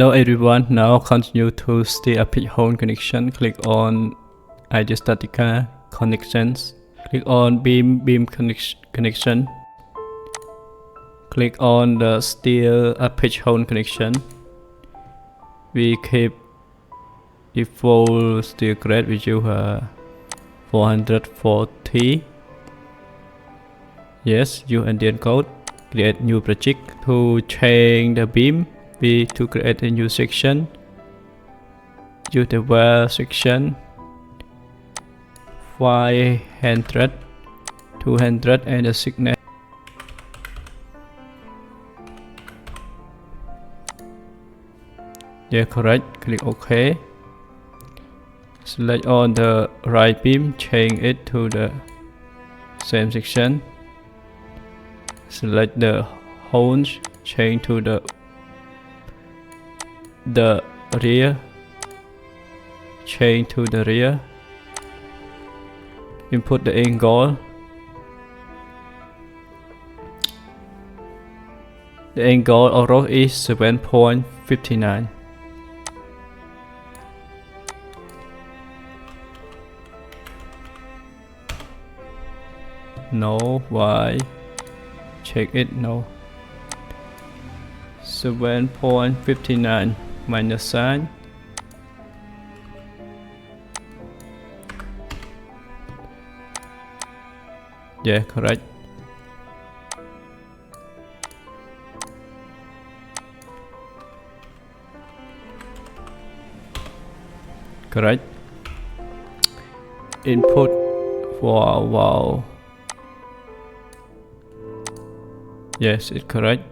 Hello everyone, now continue to Steel Apex Haunch Connection. Click on Ideastatica connections. Click on beam connection. Click on the Steel Apex Haunch Connection. We keep default steel grade which you 440. Yes, use Indian code. Create new project to change the beam. To create a new section, use the wire section 500, 200 and the thickness. Yeah, correct. Click OK. Select on the right beam, change it to the same section. Select the haunch, change to the rear, change to the rear, input the angle. The angle of row is 7.59. No, why? Check it, no. 7.59 minus sign. Yeah, correct. Correct. Input. Wow. Yes, it's correct.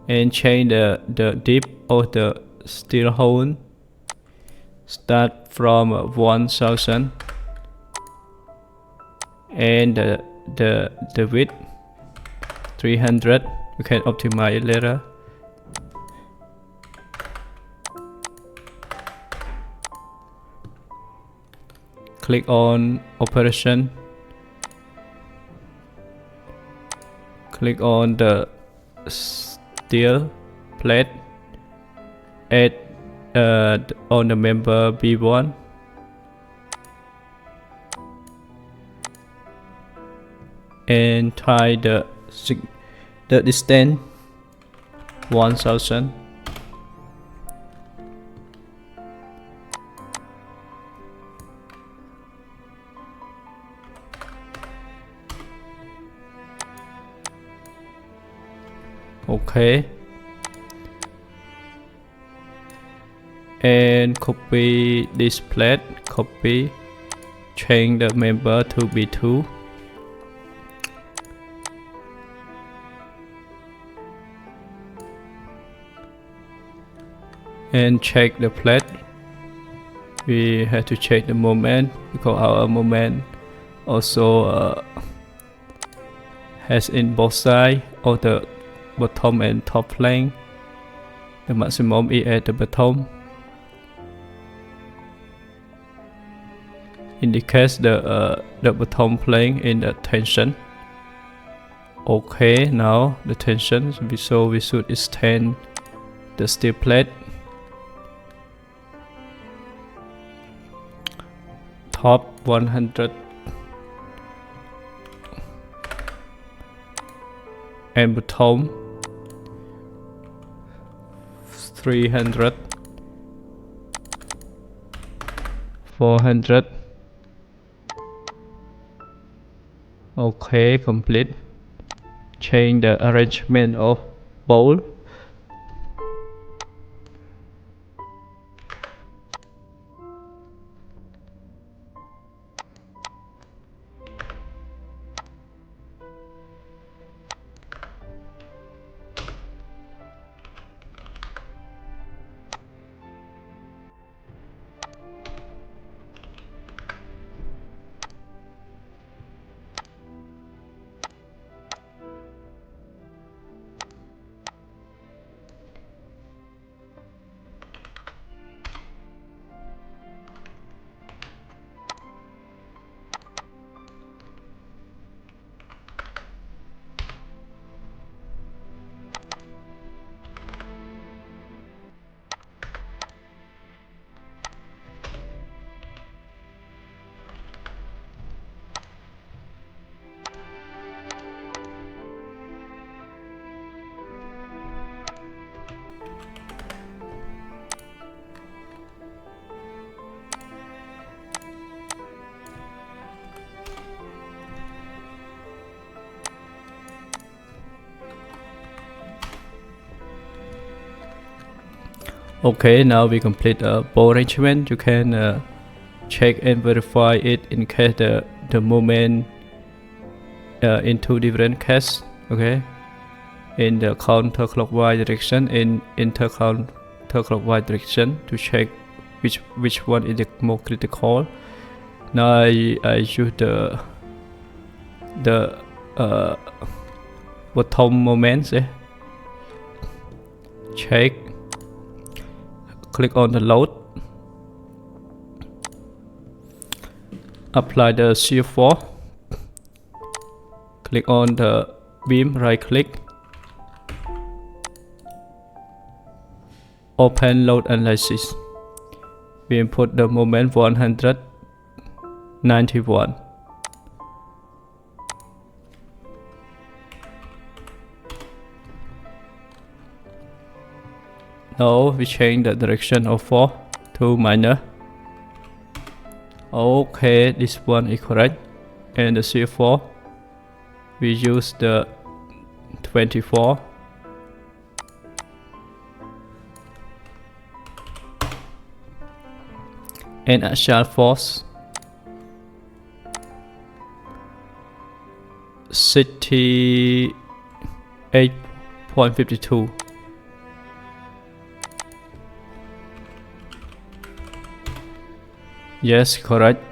And change the depth of the steel hole. Start from 1000 and the width 300. You can optimize it later. Click on operation. Click on the steel plate. Add on the member B1. And tie the distance 1000. Okay. And copy this plate. Copy. Change the member to B2. And check the plate. We have to check the moment because our moment also has in both sides of the bottom and top plane. The maximum is at the bottom. Indicates the bottom plane in the tension. Okay, now the tension. So we should extend the steel plate. Top 100 and bottom 300, 400. Okay, complete. Change the arrangement of bowl. Okay, now we complete a ball arrangement. You can check and verify it in case the movement in two different cases. Okay, in the counterclockwise direction, in intercounterclockwise direction, to check which one is the more critical. Now I use the bottom moments. Check. Click on the load. Apply the shear force. Click on the beam, right click. Open load analysis. We input the moment 191. Now we change the direction of force to minor. Okay, this one is correct. And the shear force, we use the 24. And axial force 68.52. Yes, correct.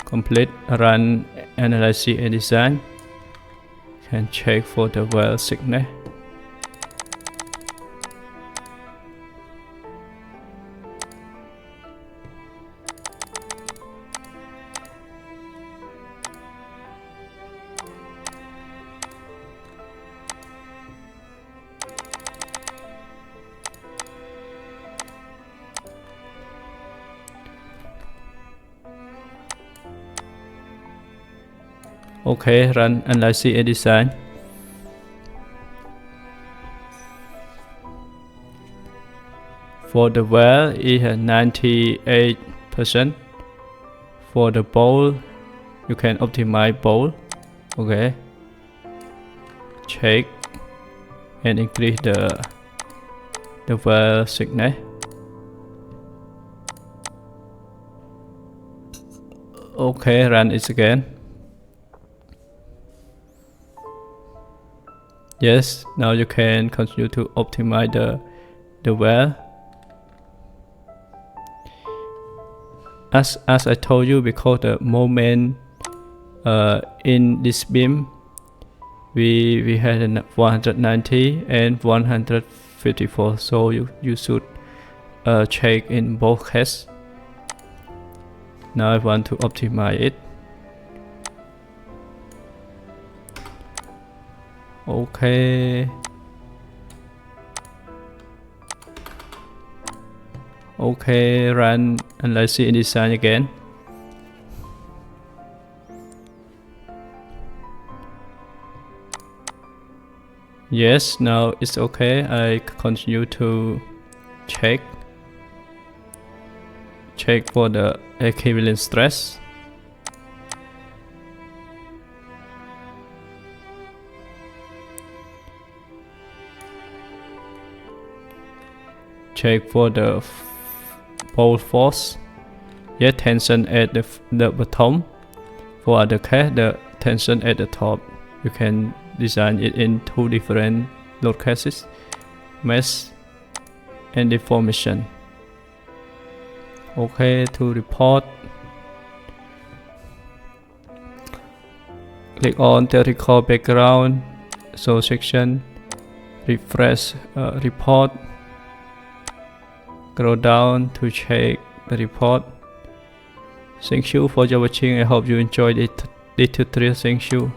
Complete. Run analysis and design. Can check for the well sickness. Okay, run analysis and design. For the well, it has 98%. For the bowl, you can optimize bowl. Okay. Check and increase the well thickness. Okay, run it again. Yes, now you can continue to optimize the well. As I told you, because the moment in this beam we had 190 and 154, so you should check in both cases. Now I want to optimize it. Okay. Okay, run analysis and design again. Yes, now it's okay. I continue to check for the equivalent stress. Check for the pole force. Yeah, tension at the bottom. For other case, the tension at the top. You can design it in two different load cases: mesh and deformation. Okay, to report, click on theoretical background, so section, refresh report. Scroll down to check the report. Thank you for your watching. I hope you enjoyed it. This tutorial. Thank you.